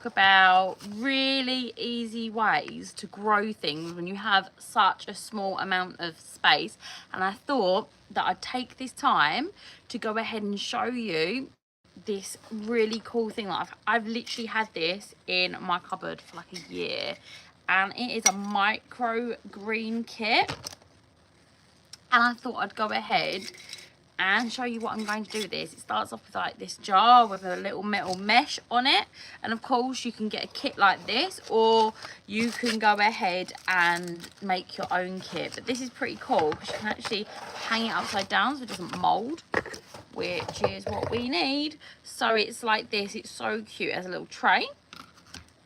About really easy ways to grow things when you have such a small amount of space, and I thought that I'd take this time to go ahead and show you this really cool thing that I've literally had this in my cupboard for like a year, and it is a micro green kit, and I thought I'd go ahead and show you what I'm going to do with this. It starts off with like this jar with a little metal mesh on it, and of course you can get a kit like this, or you can go ahead and make your own kit. But this is pretty cool because you can actually hang it upside down so it doesn't mold, which is what we need. So it's like this. It's so cute. It has a little tray,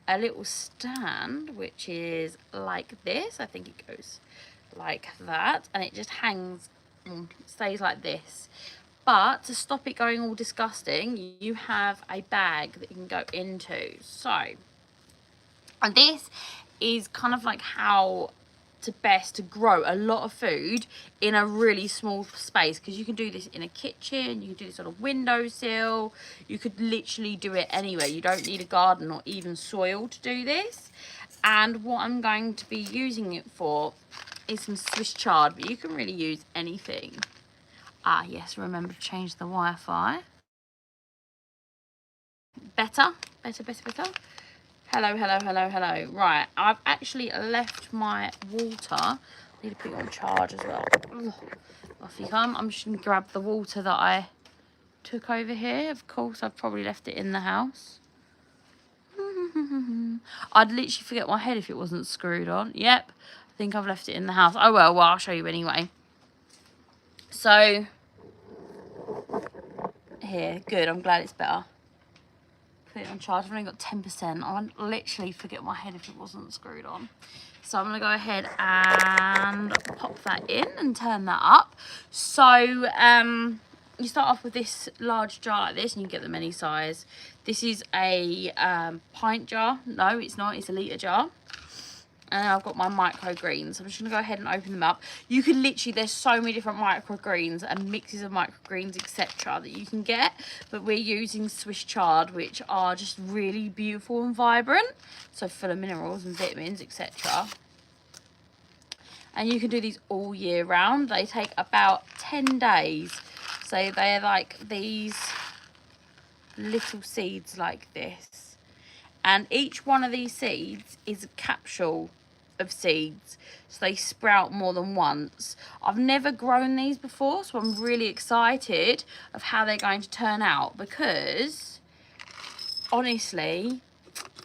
a little stand, which is like this. I think it goes like that, and it just hangs, stays like this. But to stop it going all disgusting, you have a bag that you can go into. So, and this is kind of like how to best to grow a lot of food in a really small space, because you can do this in a kitchen, you can do this on a windowsill, you could literally do it anywhere. You don't need a garden or even soil to do this. And what I'm going to be using it for is some Swiss chard, but you can really use anything. Ah, yes, remember to change the Wi-Fi. Better. Hello. Right, I've actually left my water. I need to put it on charge as well. Ugh. Off you come. I'm just going to grab the water that I took over here. Of course, I've probably left it in the house. I'd literally forget my head if it wasn't screwed on. Yep, I think I've left it in the house. Oh well, I'll show you anyway. So, here, good, I'm glad it's better. Put it on charge. I've only got 10%. I'd literally forget my head if it wasn't screwed on. So I'm going to go ahead and pop that in and turn that up. So, you start off with this large jar like this, and you can get them any size. This is a pint jar. No, it's not. It's a litre jar. And I've got my microgreens. I'm just going to go ahead and open them up. You can literally, there's so many different microgreens and mixes of microgreens, etc. that you can get. But we're using Swiss chard, which are just really beautiful and vibrant. So full of minerals and vitamins, etc. And you can do these all year round. They take about 10 days. So they're like these little seeds like this. And each one of these seeds is a capsule of seeds, so they sprout more than once. I've never grown these before, so I'm really excited of how they're going to turn out, because honestly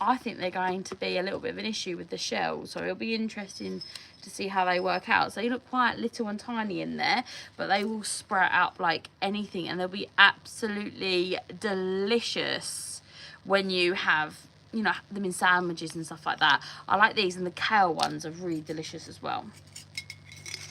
I think they're going to be a little bit of an issue with the shells, so it'll be interesting to see how they work out. So they look quite little and tiny in there, but they will sprout out like anything, and they'll be absolutely delicious when you have, you know, them in sandwiches and stuff like that. I like these, and the kale ones are really delicious as well.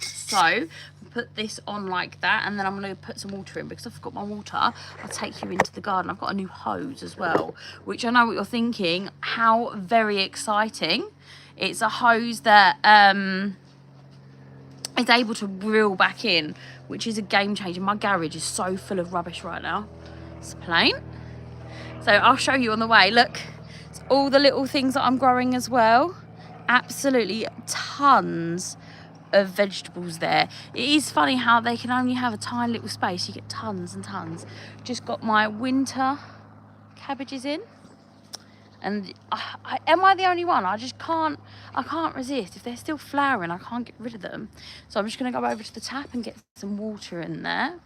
So put this on like that, and then I'm going to put some water in, because I've got my water. I'll take you into the garden. I've got a new hose as well, which I know what you're thinking, how very exciting. It's a hose that is able to reel back in, which is a game changer. My garage is so full of rubbish right now. It's plain. So I'll show you on the way. Look, it's all the little things that I'm growing as well. Absolutely tons of vegetables there. It is funny how they can only have a tiny little space. You get tons and tons. Just got my winter cabbages in. And am I the only one? I can't resist. If they're still flowering, I can't get rid of them. So I'm just going to go over to the tap and get some water in there.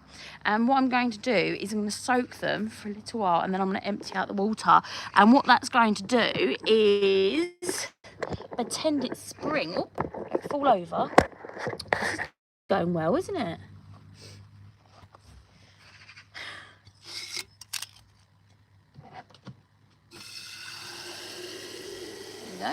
And what I'm going to do is I'm going to soak them for a little while, and then I'm going to empty out the water. And what that's going to do is pretend it's spring. Oh, don't fall over. This is going well, isn't it? Go.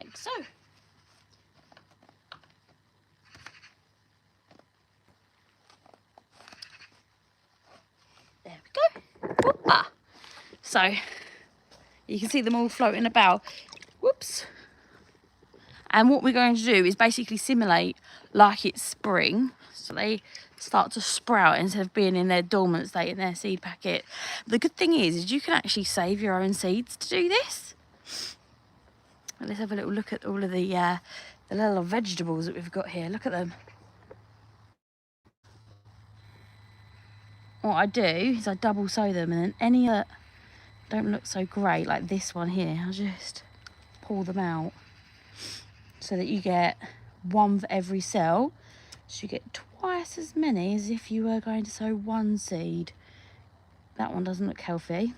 Like so. There we go. Whoopah. So you can see them all floating about. Whoops. And what we're going to do is basically simulate like it's spring. So they start to sprout instead of being in their dormant state in their seed packet. The good thing is you can actually save your own seeds to do this. Let's have a little look at all of the little vegetables that we've got here. Look at them. What I do is I double sow them, and then any that don't look so great, like this one here, I'll just pull them out so that you get one for every cell. So you get twice as many as if you were going to sow one seed. That one doesn't look healthy.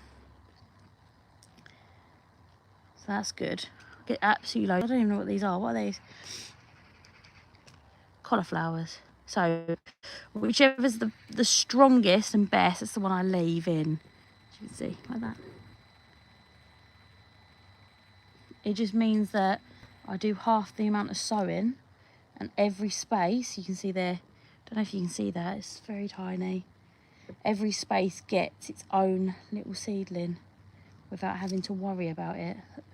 So that's good. Get absolutely loads. I don't even know what these are. What are these? Cauliflowers. So whichever's the strongest and best, that's the one I leave in. As you can see, like that. It just means that I do half the amount of sowing, and every space, you can see there, don't know if you can see that, it's very tiny. Every space gets its own little seedling without having to worry about it. There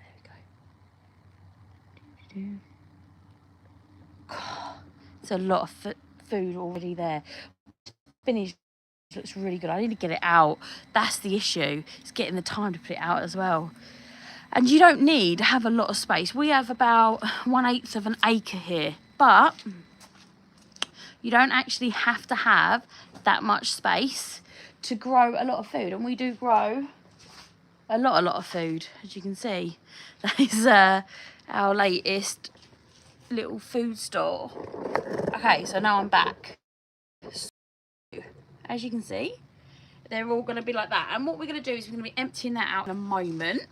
we go. God, it's a lot of food already there. Spinach looks really good. I need to get it out. That's the issue. It's getting the time to put it out as well. And you don't need to have a lot of space. We have about 1/8 of an acre here, but you don't actually have to have that much space to grow a lot of food. And we do grow a lot of food, as you can see. That is our latest little food store. Okay, so now I'm back. So, as you can see, they're all going to be like that. And what we're going to do is we're going to be emptying that out in a moment.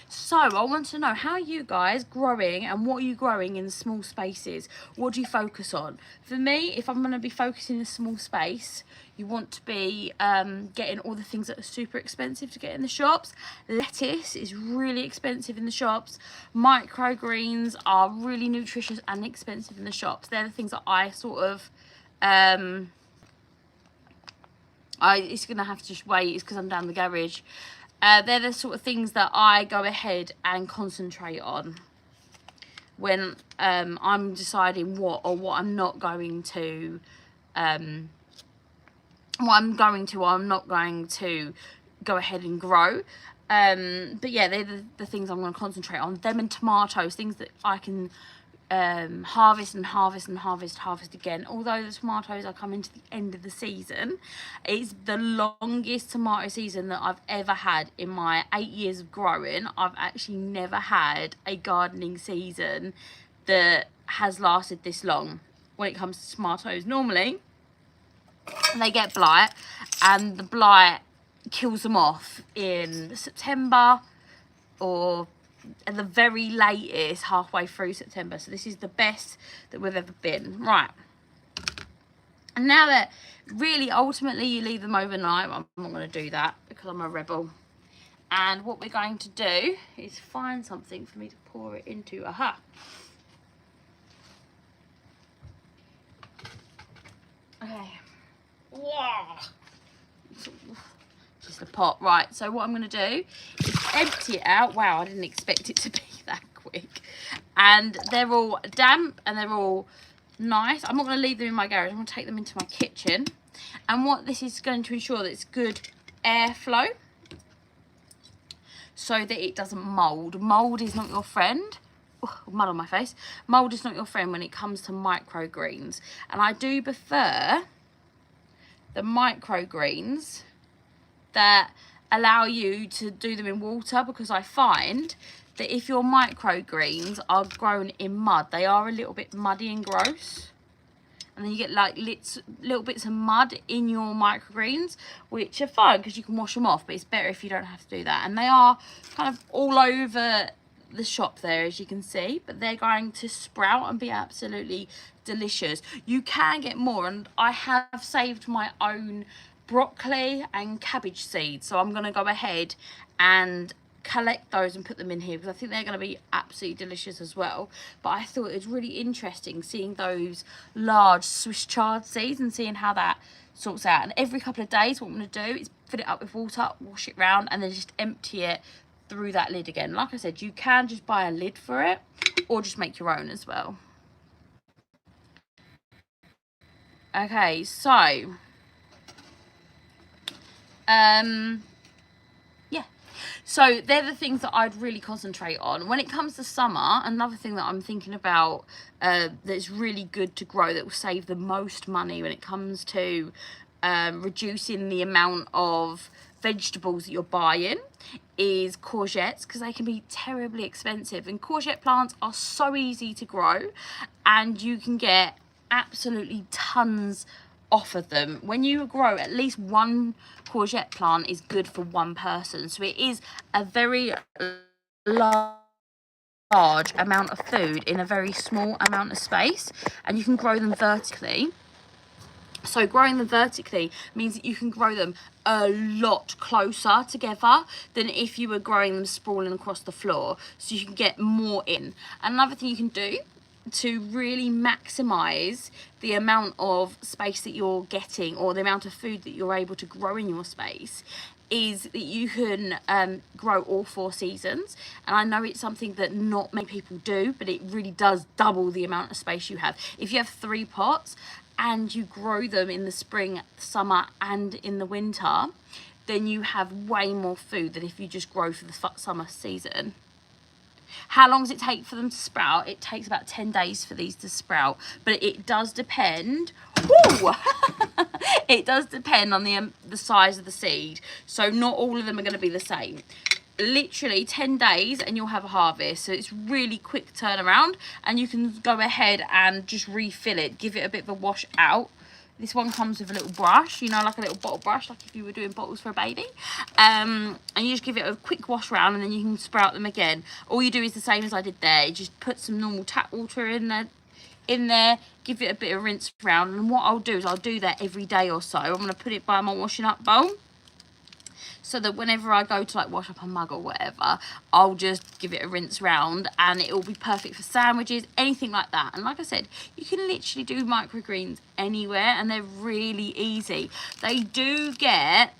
So I want to know, how are you guys growing, and what are you growing in small spaces? What do you focus on? For me, if I'm going to be focusing in a small space, you want to be getting all the things that are super expensive to get in the shops. Lettuce is really expensive in the shops. Microgreens are really nutritious and expensive in the shops. They're the things that I sort of it's going to have to just wait. It's because I'm down the garage. They're the sort of things that I go ahead and concentrate on when I'm deciding what I'm not going to, what I'm going to or I'm not going to go ahead and grow. But yeah, they're the things I'm going to concentrate on. Them and tomatoes, things that I can harvest again. Although the tomatoes are coming to the end of the season, it's the longest tomato season that I've ever had in my 8 years of growing. I've actually never had a gardening season that has lasted this long when it comes to tomatoes. Normally they get blight, and the blight kills them off in September, or at the very latest halfway through September. So this is the best that we've ever been. Right, and now that really ultimately you leave them overnight, I'm not going to do that because I'm a rebel. And what we're going to do is find something for me to pour it into. Aha. Okay. Wow. Just a pot. Right, so what I'm going to do is empty it out. Wow, I didn't expect it to be that quick. And they're all damp and they're all nice. I'm not going to leave them in my garage. I'm going to take them into my kitchen. And what this is going to ensure that it's good airflow so that it doesn't mould. Mould is not your friend. Oh, mud on my face. Mould is not your friend when it comes to microgreens. And I do prefer the microgreens that allow you to do them in water, because I find that if your microgreens are grown in mud, they are a little bit muddy and gross. And then you get like little bits of mud in your microgreens, which are fine because you can wash them off, but it's better if you don't have to do that. And they are kind of all over the shop there, as you can see, but they're going to sprout and be absolutely delicious. You can get more, and I have saved my own broccoli and cabbage seeds, so I'm going to go ahead and collect those and put them in here because I think they're going to be absolutely delicious as well. But I thought it was really interesting seeing those large Swiss chard seeds and seeing how that sorts out. And every couple of days what I'm going to do is fill it up with water, wash it round, and then just empty it through that lid again. Like I said, you can just buy a lid for it or just make your own as well. Okay, so Yeah, so they're the things that I'd really concentrate on. When it comes to summer, another thing that I'm thinking about that's really good to grow, that will save the most money when it comes to reducing the amount of vegetables that you're buying, is courgettes, because they can be terribly expensive. And courgette plants are so easy to grow, and you can get absolutely tons off of them. When you grow, at least one courgette plant is good for one person, so it is a very large amount of food in a very small amount of space, and you can grow them vertically. So growing them vertically means that you can grow them a lot closer together than if you were growing them sprawling across the floor, so you can get more in. And another thing you can do to really maximize the amount of space that you're getting, or the amount of food that you're able to grow in your space, is that you can grow all 4 seasons. And I know it's something that not many people do, but it really does double the amount of space you have. If you have 3 pots and you grow them in the spring, summer and in the winter, then you have way more food than if you just grow for the summer season. How long does it take for them to sprout? It takes about 10 days for these to sprout, but it does depend. It does depend on the size of the seed. So not all of them are going to be the same. Literally 10 days and you'll have a harvest. So it's really quick turnaround, and you can go ahead and just refill it, give it a bit of a wash out. This one comes with a little brush, you know, like a little bottle brush, like if you were doing bottles for a baby. And you just give it a quick wash around, and then you can sprout them again. All you do is the same as I did there. You just put some normal tap water in there, give it a bit of rinse around. And what I'll do is I'll do that every day or so. I'm going to put it by my washing up bowl, so that whenever I go to like wash up a mug or whatever, I'll just give it a rinse round, and it will be perfect for sandwiches, anything like that. And like I said, you can literally do microgreens anywhere, and they're really easy. They do get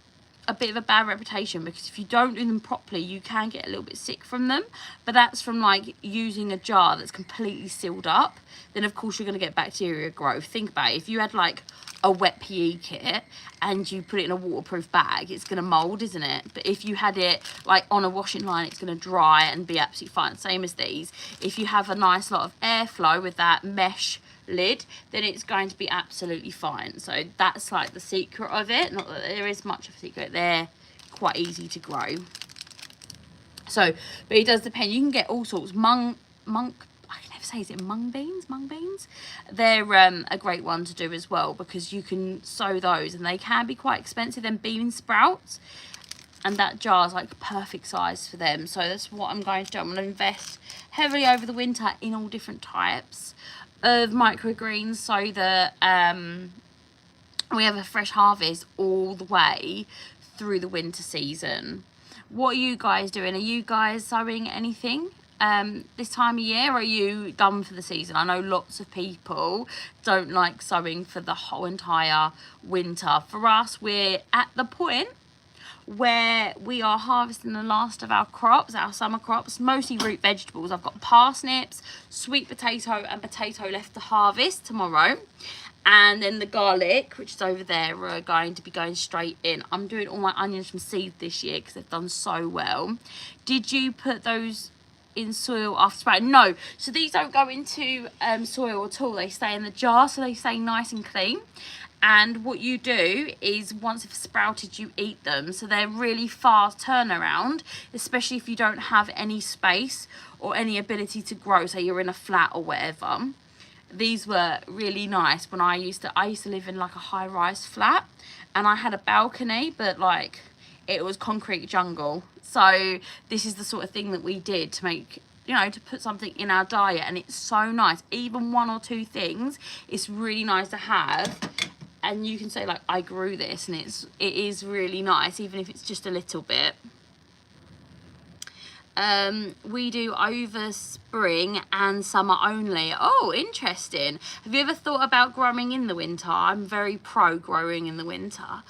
a bit of a bad reputation, because if you don't do them properly, you can get a little bit sick from them. But that's from like using a jar that's completely sealed up. Then of course you're going to get bacteria growth. Think about it. If you had like a wet PE kit and you put it in a waterproof bag, it's going to mold, isn't it? But if you had it like on a washing line, it's going to dry and be absolutely fine. Same as these. If you have a nice lot of airflow with that mesh lid, then it's going to be absolutely fine. So that's like the secret of it. Not that there is much of a secret. They're quite easy to grow. So, but it does depend. You can get all sorts. I can never say, is it mung beans? Mung beans? They're a great one to do as well, because you can sow those, and they can be quite expensive. Then bean sprouts, and that jar is like perfect size for them. So that's what I'm going to do. I'm going to invest heavily over the winter in all different types of microgreens, so that we have a fresh harvest all the way through the winter season. What are you guys doing? Are you guys sowing anything this time of year, or are you done for the season? I know lots of people don't like sowing for the whole entire winter. For us, we're at the point where we are harvesting the last of our crops, our summer crops, mostly root vegetables. I've got parsnips, sweet potato and potato left to harvest tomorrow. And then the garlic, which is over there, are going to be going straight in. I'm doing all my onions from seed this year because they've done so well. Did you put those in soil after sprouting? No. So these don't go into soil at all. They stay in the jar, so they stay nice and clean. And what you do is once they've sprouted, you eat them. So they're really fast turnaround, especially if you don't have any space or any ability to grow. Say you're in a flat or whatever. These were really nice when I used to live in like a high-rise flat, and I had a balcony, but like it was concrete jungle. So this is the sort of thing that we did to make, you know, to put something in our diet. And it's so nice. Even 1 or 2 things, it's really nice to have. And you can say like, I grew this, and it is really nice, even if it's just a little bit. We do over spring and summer only. Oh, interesting. Have you ever thought about growing in the winter? I'm very pro growing in the winter.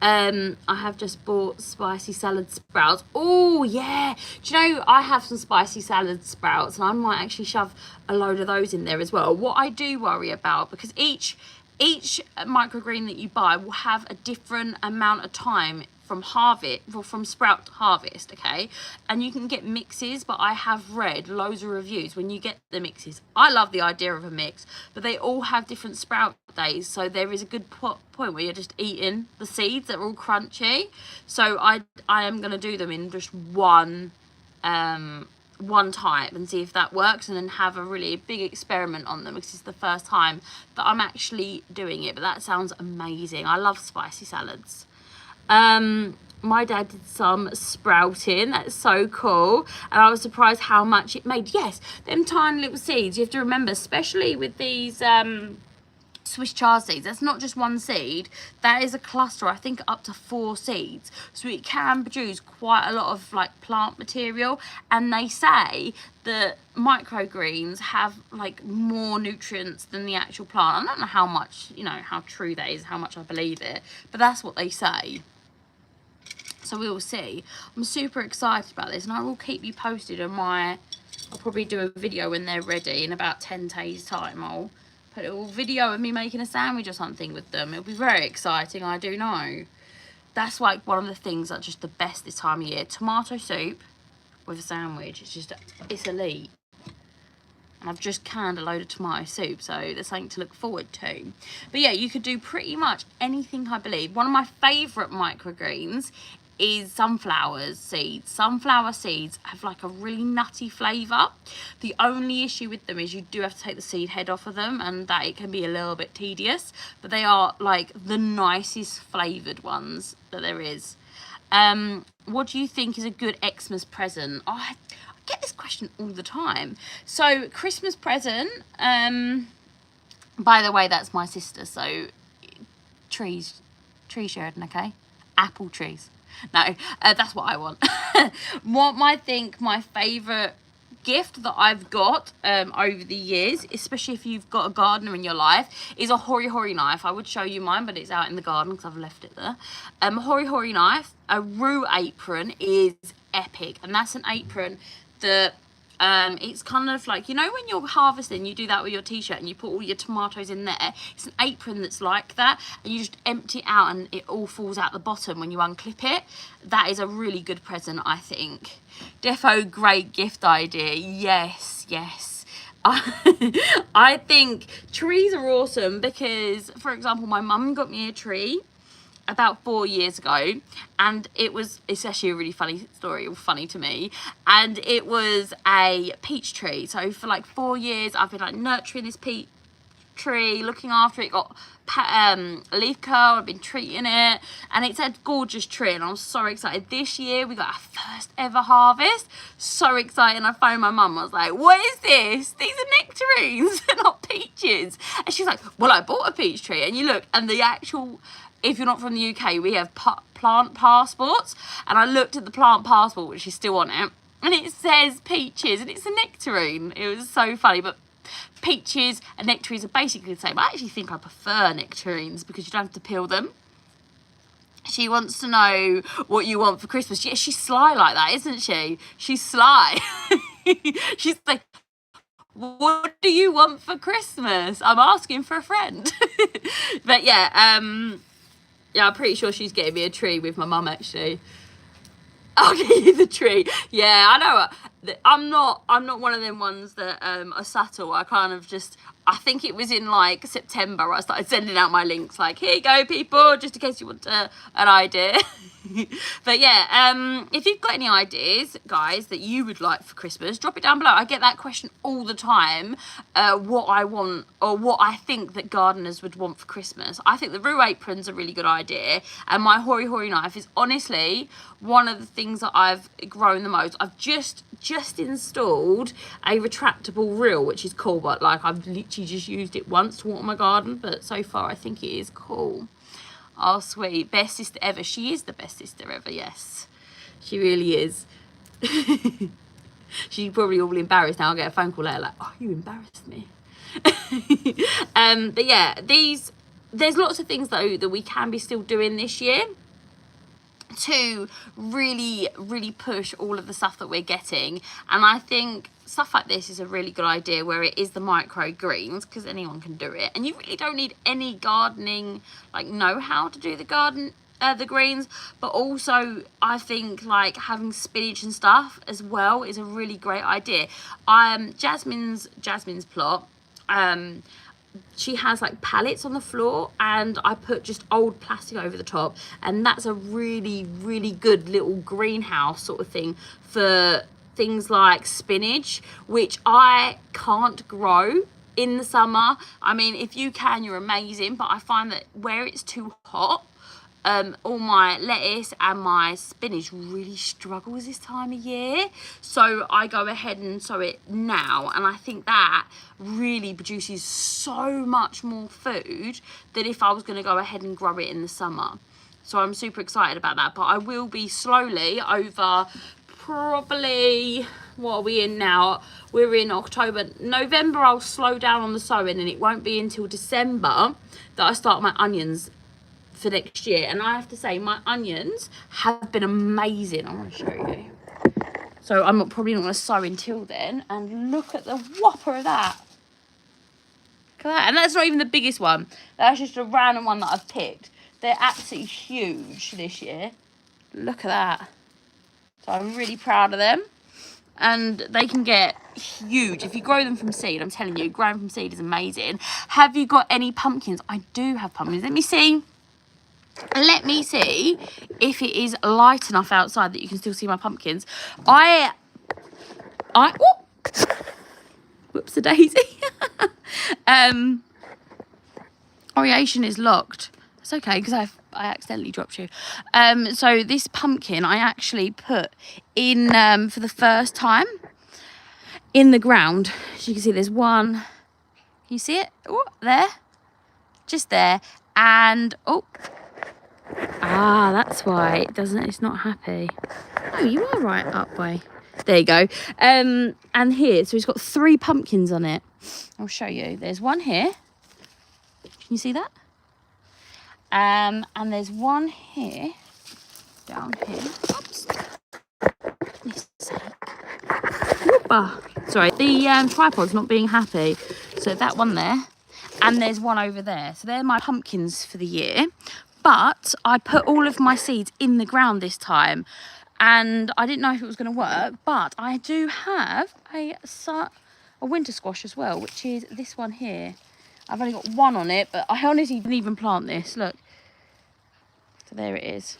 I have just bought spicy salad sprouts. Oh yeah, do you know I have some spicy salad sprouts, and I might actually shove a load of those in there as well. What I do worry about, because each each microgreen that you buy will have a different amount of time from harvest, well, from sprout to harvest, okay? And you can get mixes, but I have read loads of reviews when you get the mixes. I love the idea of a mix, but they all have different sprout days, so there is a good point where you're just eating the seeds that are all crunchy. So I am going to do them in just one type and see if that works, and then have a really big experiment on them, because it's the first time that I'm actually doing it. But that sounds amazing. I love spicy salads. My dad did some sprouting. That's so cool, and I was surprised how much it made. Yes, them tiny little seeds, you have to remember, especially with these Swiss chard seeds, that's not just one seed, that is a cluster, I think up to 4 seeds, so it can produce quite a lot of like plant material. And they say that microgreens have like more nutrients than the actual plant. I don't know how much, you know, how true that is, how much I believe it, but that's what they say. So we will see. I'm super excited about this, and I will keep you posted on I'll probably do a video when they're ready in about 10 days time. I'll put a little video of me making a sandwich or something with them. It'll be very exciting, I do know. That's like one of the things that's just the best this time of year. Tomato soup with a sandwich, it's elite. And I've just canned a load of tomato soup, so there's something to look forward to. But yeah, you could do pretty much anything, I believe. One of my favourite microgreens is sunflower seeds. Sunflower seeds have like a really nutty flavour. The only issue with them is you do have to take the seed head off of them, and that it can be a little bit tedious, but they are like the nicest flavoured ones that there is. What do you think is a good Xmas present? I get this question all the time. So Christmas present, by the way, that's my sister, so tree sharing, okay? Apple trees. No, that's what I want. What I think my favourite gift that I've got over the years, especially if you've got a gardener in your life, is a hori hori knife. I would show you mine, but it's out in the garden because I've left it there. A hori hori knife, a roux apron is epic, and that's an apron that it's kind of like, you know, when you're harvesting, you do that with your t-shirt and you put all your tomatoes in there. It's an apron that's like that, and you just empty it out and it all falls out the bottom when you unclip it. That is a really good present, I think. Defo, great gift idea. Yes. I think trees are awesome because, for example, my mum got me a tree about 4 years ago, and it's actually a really funny story, or funny to me, and it was a peach tree. So for like 4 years I've been like nurturing this peach tree, looking after it. Got leaf curl, I've been treating it, and it's a gorgeous tree, and I'm so excited. This year we got our first ever harvest. So excited. And I phoned my mum, I was like, what is this? These are nectarines, they're not peaches. And she's like, well, I bought a peach tree. And you look, and the actual, if you're not from the UK, we have plant passports, and I looked at the plant passport, which is still on it, and it says peaches, and it's a nectarine. It was so funny, but peaches and nectarines are basically the same. I actually think I prefer nectarines because you don't have to peel them. She wants to know what you want for Christmas. Yeah, she's sly like that, isn't she? She's sly. She's like, what do you want for Christmas? I'm asking for a friend. But yeah, yeah, I'm pretty sure she's getting me a tree with my mum, actually. I'll get you the tree. Yeah, I know. I'm not one of them ones that are subtle. I kind of just, I think it was in like September I started sending out my links like, here you go, people, just in case you want an idea. But yeah, if you've got any ideas, guys, that you would like for Christmas, drop it down below. I get that question all the time, what I want or what I think that gardeners would want for Christmas. I think the roux apron's a really good idea, and my hori hori knife is honestly one of the things that I've grown the most. I've just installed a retractable reel, which is cool, but like I've literally just used it once to water my garden, but so far I think it is cool. Oh, sweet. Best sister ever. She is the best sister ever, yes. She really is. She's probably all embarrassed now. I'll get a phone call later like, oh, you embarrassed me. But yeah, there's lots of things, though, that we can be still doing this year to really push all of the stuff that we're getting. And I think stuff like this is a really good idea, where it is the microgreens, because anyone can do it, and you really don't need any gardening like know-how to do the greens. But also I think like having spinach and stuff as well is a really great idea. Jasmine's plot, she has like pallets on the floor, and I put just old plastic over the top, and that's a really good little greenhouse sort of thing for things like spinach, which I can't grow in the summer. I mean, if you can, you're amazing, but I find that where it's too hot, all my lettuce and my spinach really struggles this time of year. So I go ahead and sow it now, and I think that really produces so much more food than if I was going to go ahead and grow it in the summer. So I'm super excited about that. But I will be slowly over probably, what are we in now? We're in October. November I'll slow down on the sowing, and it won't be until December that I start my onions for next year. And I have to say, my onions have been amazing. I want to show you. So I'm probably not going to sow until then. And look at the whopper of that. Look at that. And that's not even the biggest one. That's just a random one that I've picked. They're absolutely huge this year. Look at that. So I'm really proud of them. And they can get huge if you grow them from seed. I'm telling you, growing from seed is amazing. Have you got any pumpkins? I do have pumpkins. Let me see if it is light enough outside that you can still see my pumpkins. Whoops a daisy. Aeration is locked. It's okay, because I accidentally dropped you. So this pumpkin I actually put in for the first time in the ground. As you can see, there's one. Can you see it? Oh, there. Just there. And that's why it's not happy. Oh, you are right up way. There you go. And here, so it's got 3 pumpkins on it. I'll show you. There's one here. Can you see that? And there's one here, down here. Oops. Goodness sake. Sorry, the tripod's not being happy. So that one there, and there's one over there. So they're my pumpkins for the year. But I put all of my seeds in the ground this time, and I didn't know if it was going to work. But I do have a winter squash as well, which is this one here. I've only got one on it, but I honestly didn't even plant this. Look. So there it is.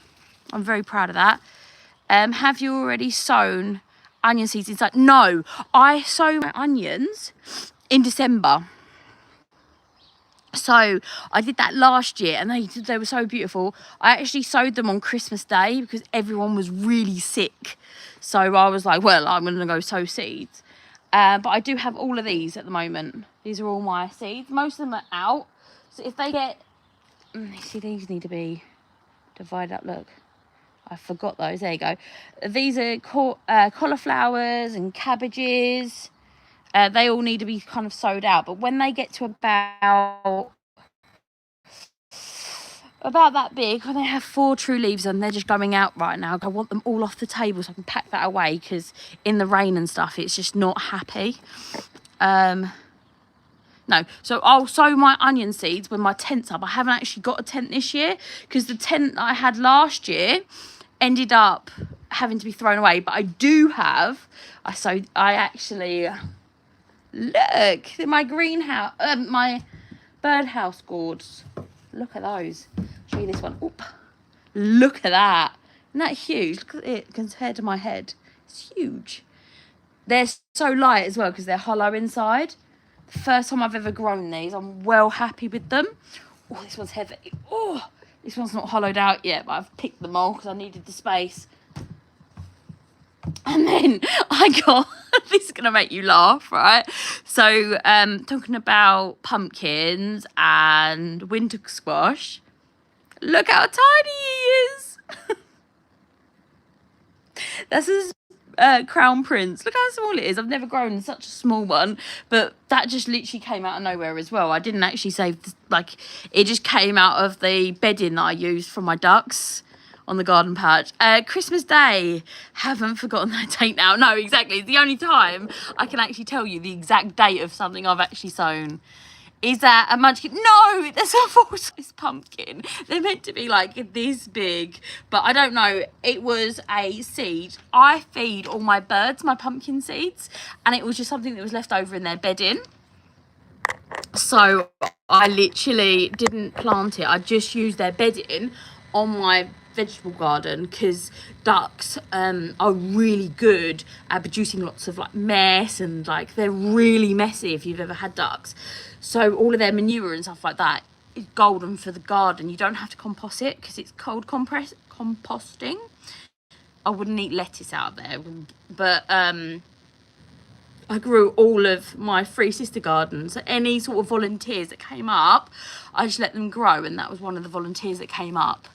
I'm very proud of that. Have you already sown onion seeds inside? No, I sow my onions in December. So I did that last year, and they were so beautiful. I actually sowed them on Christmas Day because everyone was really sick. So I was like, well, I'm going to go sow seeds. But I do have all of these at the moment. These are all my seeds. Most of them are out. So if they get... see, these need to be divided up. Look, I forgot those. There you go. These are cauliflowers and cabbages. They all need to be kind of sowed out. But when they get to about that big, when they have 4 true leaves and they're just going out right now, I want them all off the table so I can pack that away, because in the rain and stuff it's just not happy. No, so I'll sow my onion seeds when my tent's up. I haven't actually got a tent this year because the tent that I had last year ended up having to be thrown away. But I do have, I actually, look, my greenhouse, my birdhouse gourds. Look at those. I'll show you this one. Oop. Look at that. Isn't that huge? Look at it compared to my head. It's huge. They're so light as well because they're hollow inside. The first time I've ever grown these. I'm well happy with them. Oh, this one's heavy. Oh, this one's not hollowed out yet, but I've picked them all because I needed the space. And then I got, this is going to make you laugh, right? So, talking about pumpkins and winter squash. Look how tiny he is. This is Crown Prince. Look how small it is. I've never grown such a small one, but that just literally came out of nowhere as well. I didn't actually save, it just came out of the bedding that I used for my ducks. on the garden patch. Christmas Day, haven't forgotten that date now. No, exactly, it's the only time I can actually tell you the exact date of something I've actually sown. Is that a munchkin? No, that's a full-size pumpkin. They're meant to be like this big, but I don't know. It was a seed. I feed all my birds my pumpkin seeds, and it was just something that was left over in their bedding. So I literally didn't plant it. I just used their bedding on my vegetable garden, because ducks are really good at producing lots of like mess, and like they're really messy if you've ever had ducks. So all of their manure and stuff like that is golden for the garden. You don't have to compost it because it's cold composting. I wouldn't eat lettuce out of there, but I grew all of my three sister gardens. Any sort of volunteers that came up, I just let them grow, and that was one of the volunteers that came up.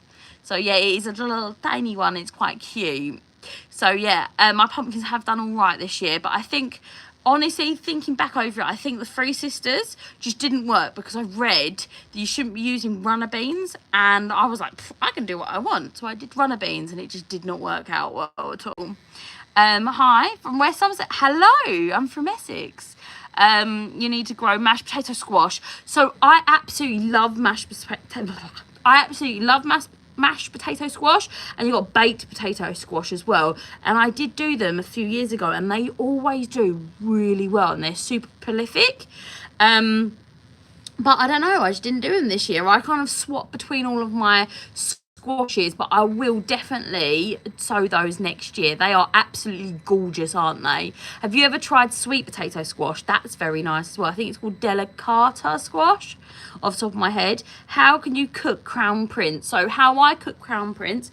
So yeah, it is a little tiny one. It's quite cute. So yeah, my pumpkins have done all right this year, but I think, honestly, thinking back over it, I think the Three Sisters just didn't work, because I read that you shouldn't be using runner beans, and I was like, I can do what I want. So I did runner beans, and it just did not work out well at all. Hi, from West Somerset. Hello, I'm from Essex. You need to grow mashed potato squash. So I absolutely love mashed potato squash, and you've got baked potato squash as well, and I did do them a few years ago, and they always do really well, and they're super prolific. But I don't know, I just didn't do them this year. I kind of swapped between all of my squashes, but I will definitely sow those next year. They are absolutely gorgeous, aren't they? Have you ever tried sweet potato squash? That's very nice as well. I think it's called delicata squash, off the top of my head. How can you cook Crown Prince? So how I cook Crown Prince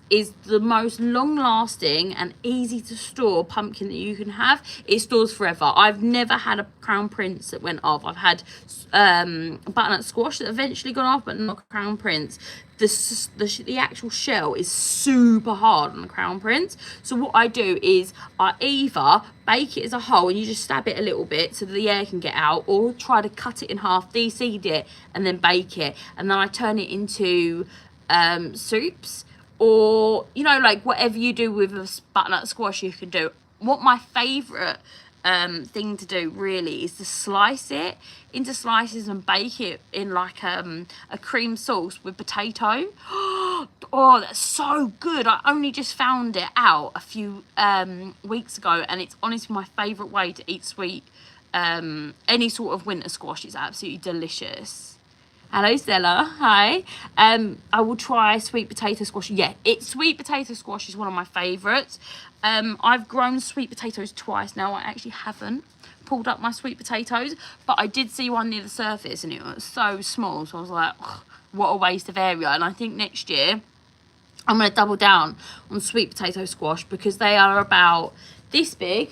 is the most long-lasting and easy to store pumpkin that you can have. It stores forever. I've never had a Crown Prince that went off. I've had butternut squash that eventually got off, but not Crown Prince. The actual shell is super hard on the Crown Prince. So what I do is I either bake it as a whole, and you just stab it a little bit so that the air can get out, or try to cut it in half, de-seed it, and then bake it, and then I turn it into soups, or you know, like whatever you do with a butternut squash you can do. What my favorite thing to do really is to slice it into slices and bake it in like a cream sauce with potato. Oh, that's so good. I only just found it out a few weeks ago, and it's honestly my favorite way to eat sweet any sort of winter squash. It's absolutely delicious. Hello Stella, hi. I will try sweet potato squash. Yeah, sweet potato squash is one of my favourites. I've grown sweet potatoes twice now. I actually haven't pulled up my sweet potatoes, but I did see one near the surface, and it was so small, so I was like, what a waste of area. And I think next year I'm going to double down on sweet potato squash, because they are about this big.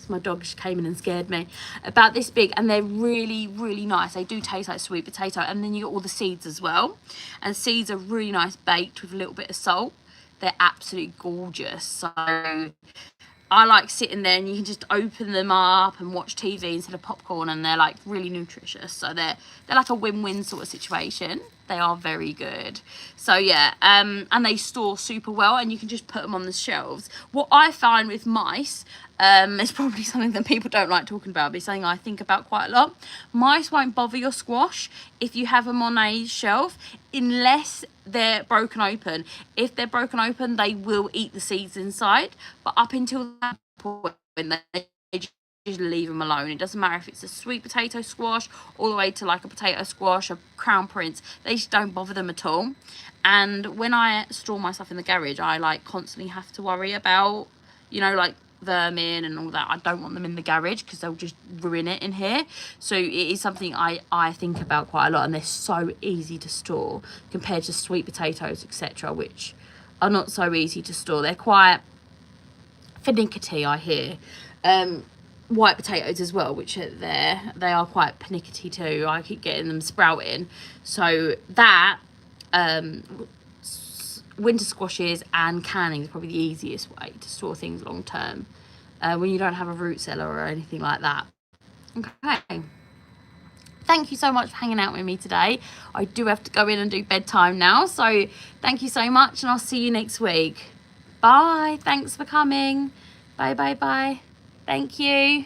My dog just came in and scared me. About this big, and they're really, really nice. They do taste like sweet potato, and then you got all the seeds as well, and seeds are really nice baked with a little bit of salt. They're absolutely gorgeous. So I like sitting there, and you can just open them up and watch TV instead of popcorn, and they're like really nutritious. So they're like a win-win sort of situation. They are very good. So yeah, and they store super well, and you can just put them on the shelves. What I find with mice, it's probably something that people don't like talking about, but it's something I think about quite a lot. Mice won't bother your squash if you have them on a shelf, unless they're broken open. If they're broken open, they will eat the seeds inside, but up until that point, they just leave them alone. It doesn't matter if it's a sweet potato squash all the way to like a potato squash, a Crown Prince. They just don't bother them at all. And when I store my stuff in the garage, I like constantly have to worry about, you know, like vermin and all that. I don't want them in the garage because they'll just ruin it in here. So it is something I think about quite a lot, and they're so easy to store compared to sweet potatoes, etc., which are not so easy to store. They're quite finicky, I hear. White potatoes as well, which are there, they are quite panicky too. I keep getting them sprouting. So that winter squashes and canning is probably the easiest way to store things long term, when you don't have a root cellar or anything like that. Okay, thank you so much for hanging out with me today. I do have to go in and do bedtime now, so thank you so much, and I'll see you next week. Bye. Thanks for coming. Bye, bye, bye. Thank you.